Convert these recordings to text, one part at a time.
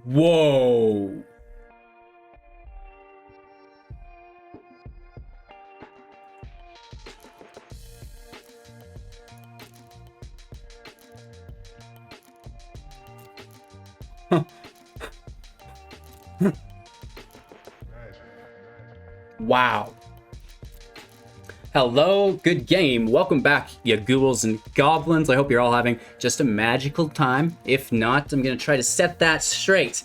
Whoa. Wow. Hello, good game. Welcome back, you ghouls and goblins. I hope you're all having just a magical time. If not, I'm going to try to set that straight.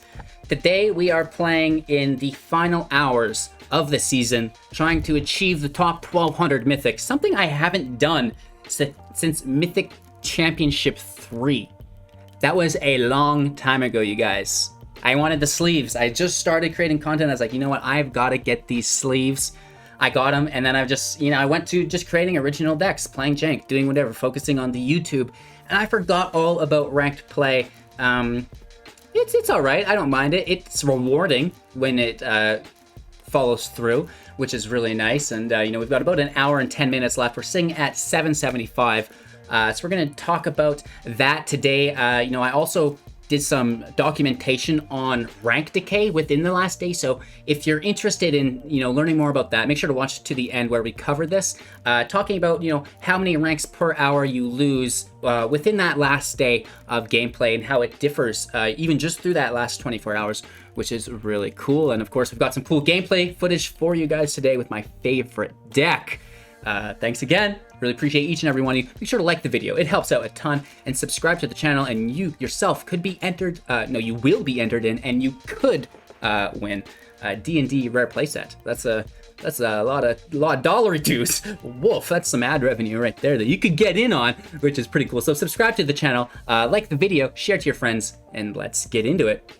Today, we are playing in the final hours of the season, trying to achieve the top 1200 Mythic, something I haven't done since Mythic Championship III. That was a long time ago, you guys. I wanted the sleeves. I just started creating content. I was like, you know what? I've got to get these sleeves. I got them, and then I've just, I went to just creating original decks, playing jank, doing whatever, focusing on the YouTube, and I forgot all about ranked play. It's all right. I don't mind it. It's rewarding when it follows through, which is really nice. And we've got about an hour and 10 minutes left. We're sitting at 775. So we're going to talk about that today. I also did some documentation on rank decay within the last day. So if you're interested in, learning more about that, make sure to watch to the end where we cover this, talking about, how many ranks per hour you lose within that last day of gameplay and how it differs even just through that last 24 hours, which is really cool. And of course, we've got some cool gameplay footage for you guys today with my favorite deck. Thanks again. Really appreciate each and every one of you. Be sure to like the video. It helps out a ton. And subscribe to the channel, and you yourself could be entered. You will be entered in, and you could win a D&D rare playset. That's a lot of dollary dues. Woof, that's some ad revenue right there that you could get in on, which is pretty cool. So subscribe to the channel, like the video, share to your friends, and let's get into it.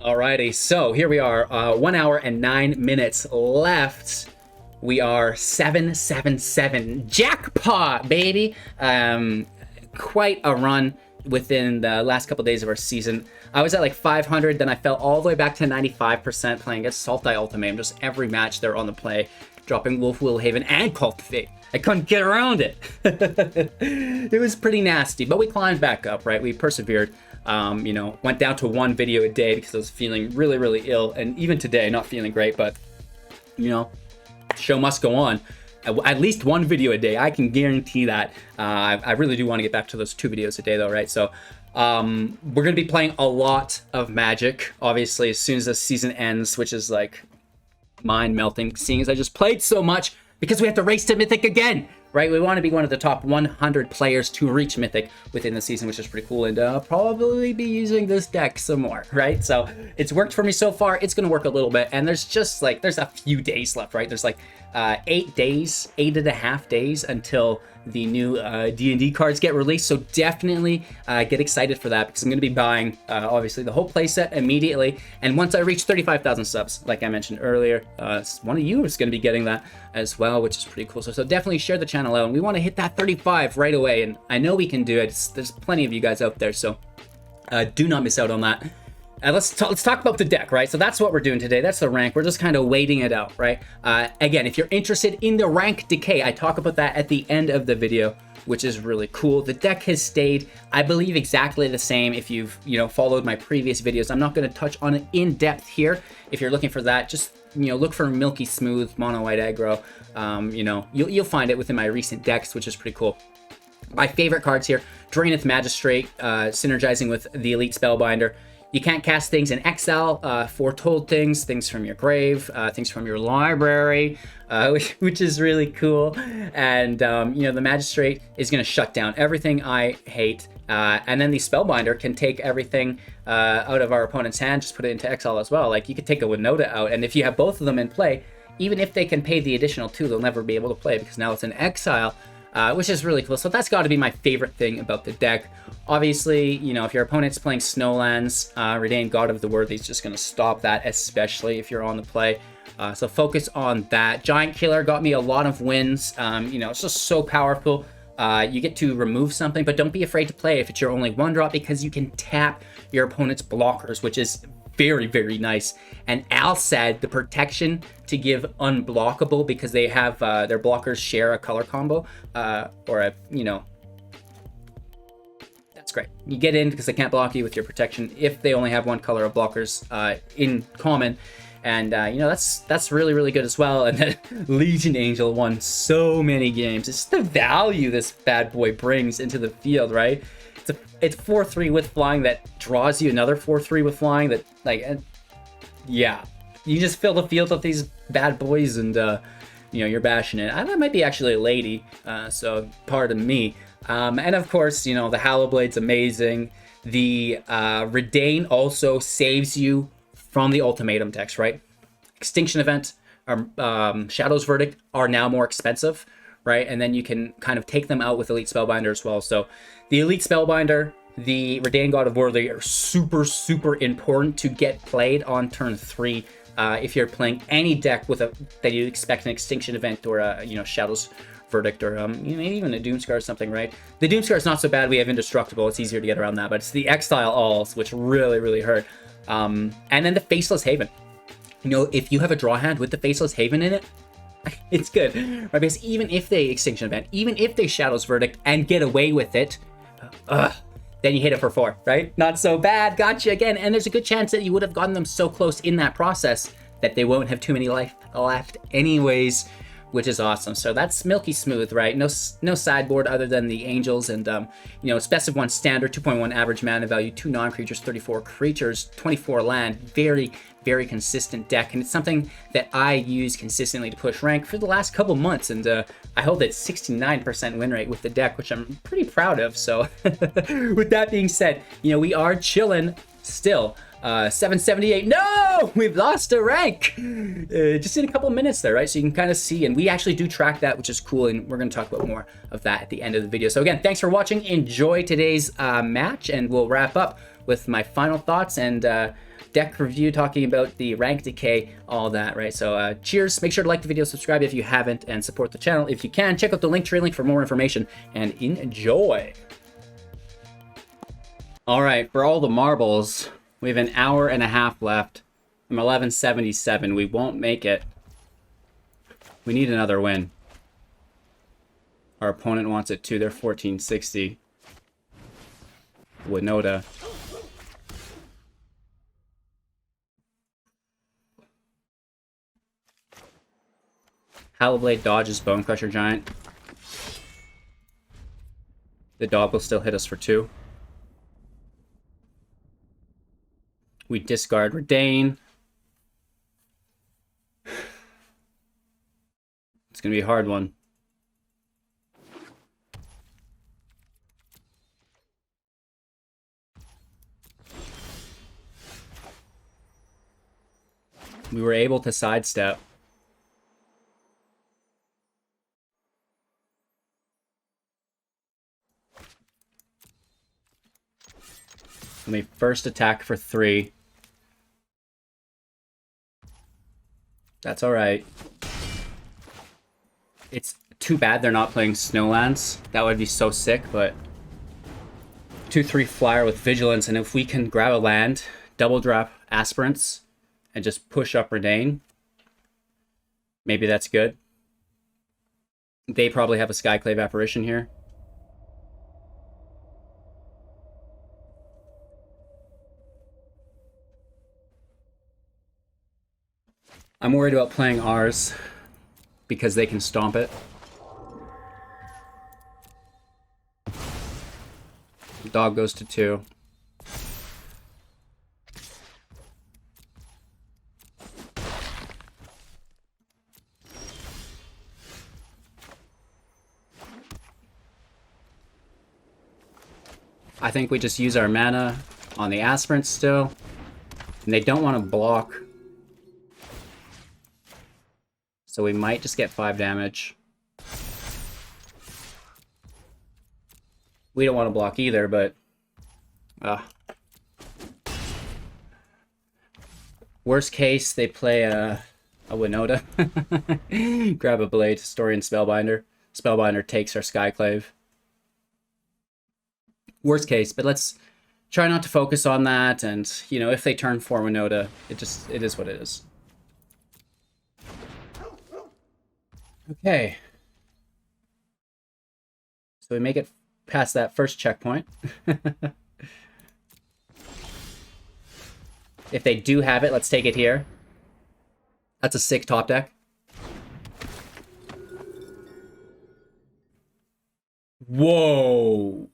Alrighty, so here we are, 1 hour and 9 minutes left. We are 777. Jackpot, baby! Quite a run within the last couple days of our season. I was at like 500, then I fell all the way back to 95% playing against Sultai Ultimatum. Just every match they're on the play, dropping Wolf Will Haven and Cultivate. I couldn't get around it. It was pretty nasty, but we climbed back up, right? We persevered. Went down to one video a day because I was feeling really, really ill. And even today, not feeling great, but, show must go on. At least one video a day, I can guarantee that. I really do want to get back to those 2 videos a day, though, right? So we're going to be playing a lot of Magic, obviously, as soon as the season ends, which is like mind-melting, seeing as I just played so much because we have to race to Mythic again. Right, we want to be one of the top 100 players to reach Mythic within the season, which is pretty cool, and probably be using this deck some more, right? So it's worked for me so far. It's going to work a little bit, and there's a few days left, right? There's like 8 days, 8.5 days until the new D&D cards get released. So definitely get excited for that because I'm going to be buying, obviously, the whole playset immediately. And once I reach 35,000 subs, like I mentioned earlier, one of you is going to be getting that as well, which is pretty cool. So definitely share the channel out. And we want to hit that 35 right away. And I know we can do it. There's plenty of you guys out there. So do not miss out on that. Let's talk about the deck, right? So that's what we're doing today. That's the rank. We're just kind of waiting it out, right? Again, if you're interested in the rank decay, I talk about that at the end of the video, which is really cool. The deck has stayed, I believe, exactly the same if you've, followed my previous videos. I'm not going to touch on it in depth here. If you're looking for that, just, look for Milky Smooth, Mono White Aggro. You'll find it within my recent decks, which is pretty cool. My favorite cards here, Drannith Magistrate, synergizing with the Elite Spellbinder. You can't cast things in exile, foretold things from your grave, things from your library, which is really cool. And, the Magistrate is going to shut down everything I hate. And then the Spellbinder can take everything out of our opponent's hand, just put it into exile as well. Like, you could take a Winota out, and if you have both of them in play, even if they can pay the additional 2, they'll never be able to play because now it's in exile. Which is really cool. So that's got to be my favorite thing about the deck. Obviously, if your opponent's playing Snowlands, Reidane, God of the Worthy, is just going to stop that, especially if you're on the play. So focus on that. Giant Killer got me a lot of wins. It's just so powerful. You get to remove something, but don't be afraid to play if it's your only 1-drop because you can tap your opponent's blockers, which is very, very nice. And Alseid, the protection to give unblockable because they have their blockers share a color combo or a, great. You get in because they can't block you with your protection if they only have one color of blockers in common. And, you know, that's really, really good as well. And then Legion Angel won so many games. It's the value this bad boy brings into the field, right? It's 4-3 with flying that draws you another 4-3 with flying that, like, yeah. You just fill the field with these bad boys and, you know, you're bashing it. That might be actually a lady, so pardon me. And of course, you know, the Hallowblade's amazing. The Reidane also saves you from the ultimatum decks, right? Extinction Event, Shadow's Verdict are now more expensive, right? And then you can kind of take them out with Elite Spellbinder as well. So the Elite Spellbinder, the Reidane God of War, they are super, super important to get played on turn 3 if you're playing any deck with that you expect an Extinction Event or a, you know, Shadow's Verdict or you know, maybe even a Doomscar or something, right? The Doomscar is not so bad. We have Indestructible. It's easier to get around that, but it's the Exile Alls which really, really hurt. And then the Faceless Haven. You know, if you have a draw hand with the Faceless Haven in it, it's good, right? Because even if they Extinction Event, even if they Shadow's Verdict and get away with it, then you hit it for 4, right? Not so bad. Gotcha again. And there's a good chance that you would have gotten them so close in that process that they won't have too many life left anyways, which is awesome. So that's milky smooth, right? No sideboard other than the Angels and, you know, it's best of 1 standard, 2.1 average mana value, 2 non-creatures, 34 creatures, 24 land. Very, very consistent deck. And it's something that I use consistently to push rank for the last couple months. And I hold that 69% win rate with the deck, which I'm pretty proud of. So with that being said, you know, we are chilling still. 778. No, we've lost a rank just in a couple of minutes there, right? So you can kind of see, and we actually do track that, which is cool, and we're going to talk about more of that at the end of the video. So again, thanks for watching. Enjoy today's match, and we'll wrap up with my final thoughts and deck review, talking about the rank decay, all that, right? So cheers. Make sure to like the video, subscribe if you haven't, and support the channel if you can. Check out the Linktree link for more information, and enjoy. All right, for all the marbles, we have an hour and a half left. I'm 1177. We won't make it. We need another win. Our opponent wants it too. They're 1460. Winota. Hallowblade dodges Bonecrusher Giant. The dog will still hit us for 2. We discard Reidane. It's going to be a hard one. We were able to sidestep. Let me first attack for 3. That's alright. It's too bad they're not playing Snowlands. That would be so sick, but 2/3 flyer with Vigilance, and if we can grab a land, double drop Aspirants, and just push up Reidane, maybe that's good. They probably have a Skyclave Apparition here. I'm worried about playing ours because they can stomp it. Dog goes to 2. I think we just use our mana on the Aspirant still. And they don't want to block. So we might just get 5 damage. We don't want to block either, but... worst case, they play a Winota. Grab a Blade, Historian Spellbinder. Spellbinder takes our Skyclave. Worst case, but let's try not to focus on that, and, you know, if they turn 4 Winota, it is what it is. Okay. So we make it past that first checkpoint. If they do have it, let's take it here. That's a sick top deck. Whoa.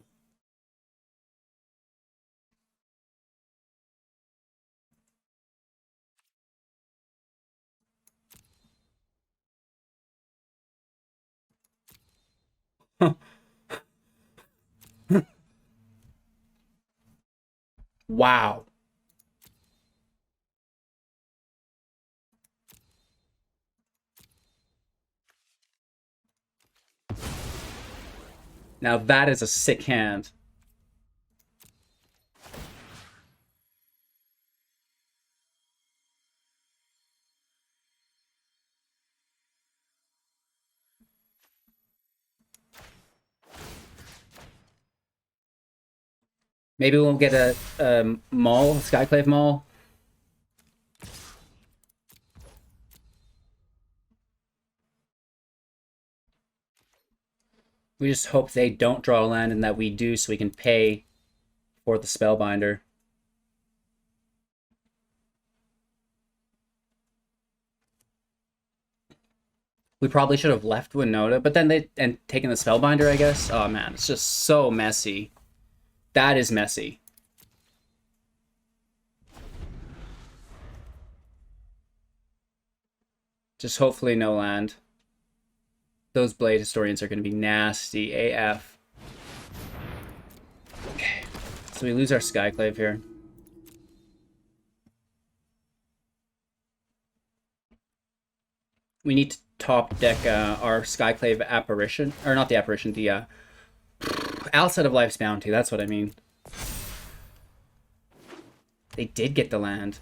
Wow. Now that is a sick hand. Maybe we'll get a Maul, Skyclave Maul. We just hope they don't draw a land and that we do, so we can pay for the Spellbinder. We probably should have left Winota, but then and taken the Spellbinder, I guess. Oh man, it's just so messy. That is messy. Just hopefully no land. Those Blade Historians are going to be nasty AF. Okay, so we lose our Skyclave here. We need to top deck our Skyclave Apparition. Or not the Apparition, the Alseid of Life's Bounty, that's what I mean. They did get the land.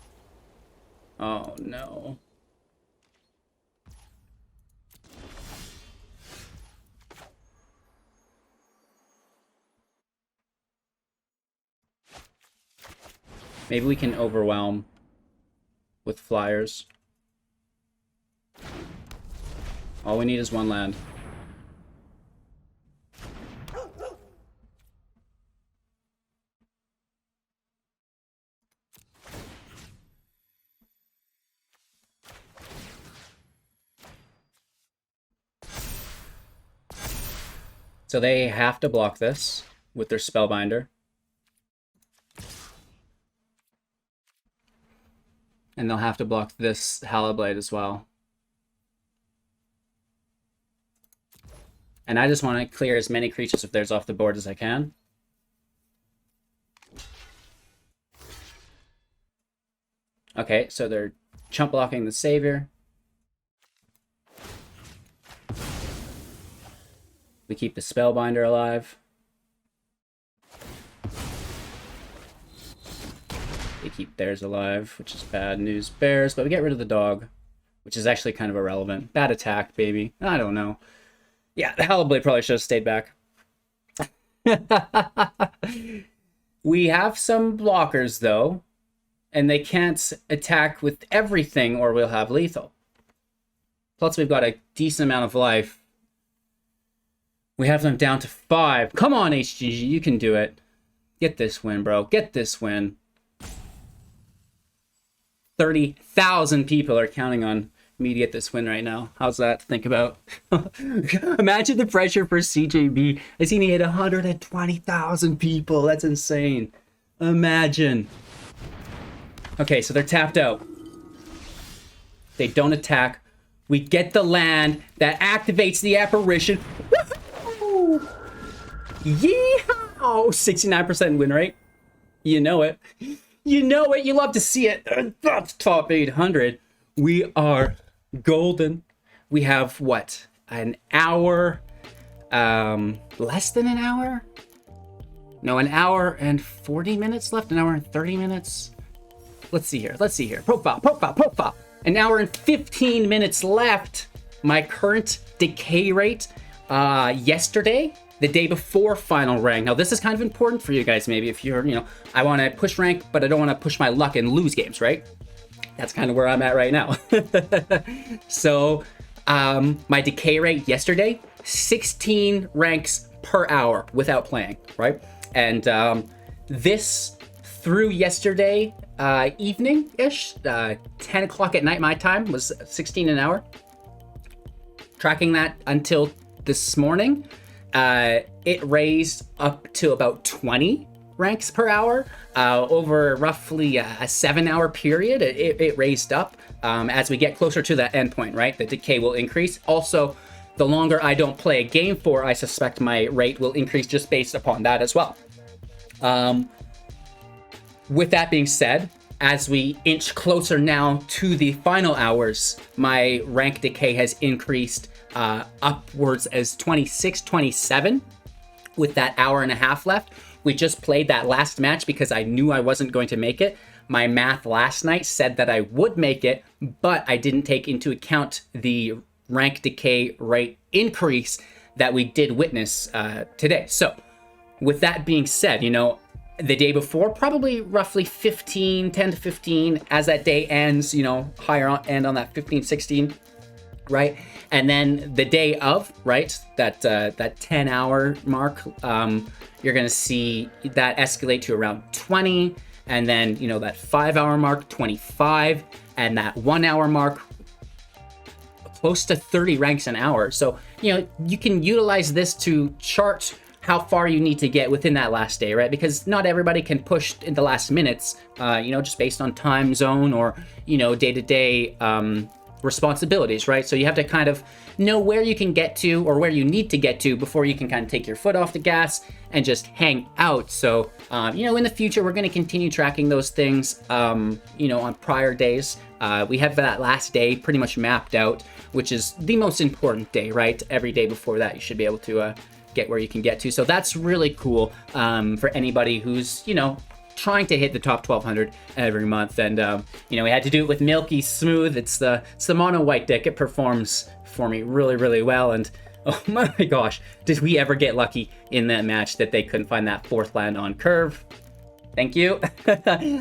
Oh no. Maybe we can overwhelm with flyers. All we need is one land. So they have to block this with their Spellbinder. And they'll have to block this Hallowblade as well. And I just want to clear as many creatures of theirs off the board as I can. Okay, so they're chump blocking the Savior. We keep the Spellbinder alive. They keep theirs alive, which is bad news bears, but we get rid of the dog, which is actually kind of irrelevant. Bad attack, baby. I don't know. Yeah, the Hallowblade probably should have stayed back. We have some blockers, though, and they can't attack with everything or we'll have lethal. Plus, we've got a decent amount of life. We have them down to 5. Come on, HGG, you can do it. Get this win, bro. Get this win. 30,000 people are counting on me to get this win right now. How's that to think about? Imagine the pressure for CJB. I seen he hit 120,000 people. That's insane. Imagine. Okay, so they're tapped out. They don't attack. We get the land that activates the apparition. Yeehaw! 69% win rate. You know it. You know it. You love to see it. That's top 800. We are golden. We have, what, an hour? Less than an hour? No, an hour and 40 minutes left. An hour and 30 minutes. Let's see here. Let's see here. Profile. An hour and 15 minutes left. My current decay rate yesterday, the day before final rank. Now, this is kind of important for you guys, maybe, if you're, I want to push rank, but I don't want to push my luck and lose games, right? That's kind of where I'm at right now. So, my decay rate yesterday, 16 ranks per hour without playing, right? And this through yesterday evening-ish, 10 o'clock at night my time, was 16 an hour. Tracking that until this morning, it raised up to about 20 ranks per hour over roughly a 7-hour period. It raised up as we get closer to that endpoint, right? The decay will increase. Also, the longer I don't play a game for, I suspect my rate will increase just based upon that as well. With that being said, as we inch closer now to the final hours, my rank decay has increased upwards as 26, 27 with that hour and a half left. We just played that last match because I knew I wasn't going to make it. My math last night said that I would make it, but I didn't take into account the rank decay rate increase that we did witness today. So with that being said, you know, the day before, probably roughly 10 to 15 as that day ends, you know, higher end on that 15, 16, right? And then the day of, right, that 10-hour mark, you're going to see that escalate to around 20. And then, you know, that 5-hour mark, 25. And that 1-hour mark, close to 30 ranks an hour. So, you know, you can utilize this to chart how far you need to get within that last day, right? Because not everybody can push in the last minutes, you know, just based on time zone or, you know, day-to-day responsibilities, right? So you have to kind of know where you can get to or where you need to get to before you can kind of take your foot off the gas and just hang out. So, you know, in the future, we're going to continue tracking those things, you know, on prior days. We have that last day pretty much mapped out, which is the most important day, right? Every day before that, you should be able to get where you can get to. So that's really cool for anybody who's, you know, trying to hit the top 1200 every month. And, you know, we had to do it with Milky Smooth. It's the mono white deck. It performs for me really, really well. And oh my gosh, did we ever get lucky in that match that they couldn't find that 4th land on curve. Thank you.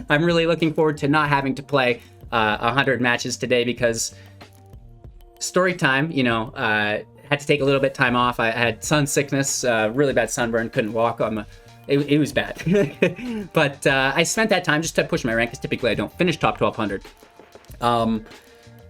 I'm really looking forward to not having to play 100 matches today because story time, you know, had to take a little bit of time off. I had sun sickness, really bad sunburn, couldn't walk. It was bad. But I spent that time just to push my rank, because typically I don't finish top 1200.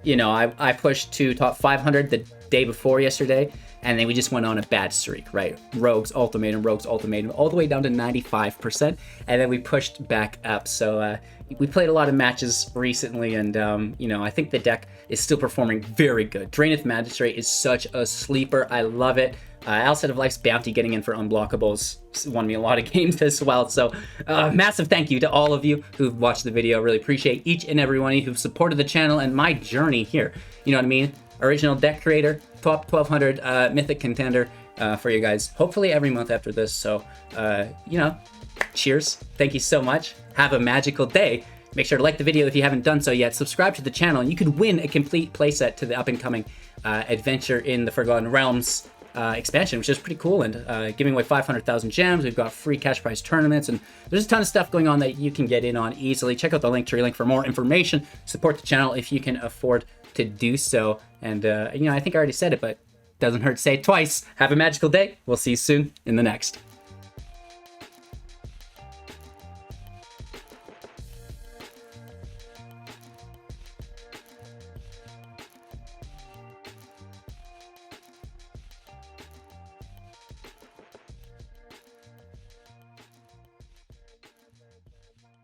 You know, I pushed to top 500 the day before yesterday, and then we just went on a bad streak, right? Rogues ultimatum, all the way down to 95%, and then we pushed back up. So we played a lot of matches recently, and you know, I think the deck is still performing very good. Drannith Magistrate is such a sleeper. I love it. Alseid of Life's Bounty getting in for unblockables won me a lot of games as well. So massive thank you to all of you who've watched the video. Really appreciate each and every one of you who've supported the channel and my journey here. You know what I mean? Original deck creator, top 1200 mythic contender for you guys. Hopefully every month after this. So, you know, cheers. Thank you so much. Have a magical day. Make sure to like the video if you haven't done so yet. Subscribe to the channel, and you could win a complete playset to the up-and-coming Adventure in the Forgotten Realms expansion, which is pretty cool, and giving away 500,000 gems. We've got free cash prize tournaments, and there's a ton of stuff going on that you can get in on easily. Check out the Linktree link for more information. Support the channel if you can afford to do so. And, you know, I think I already said it, but doesn't hurt to say it twice. Have a magical day. We'll see you soon in the next.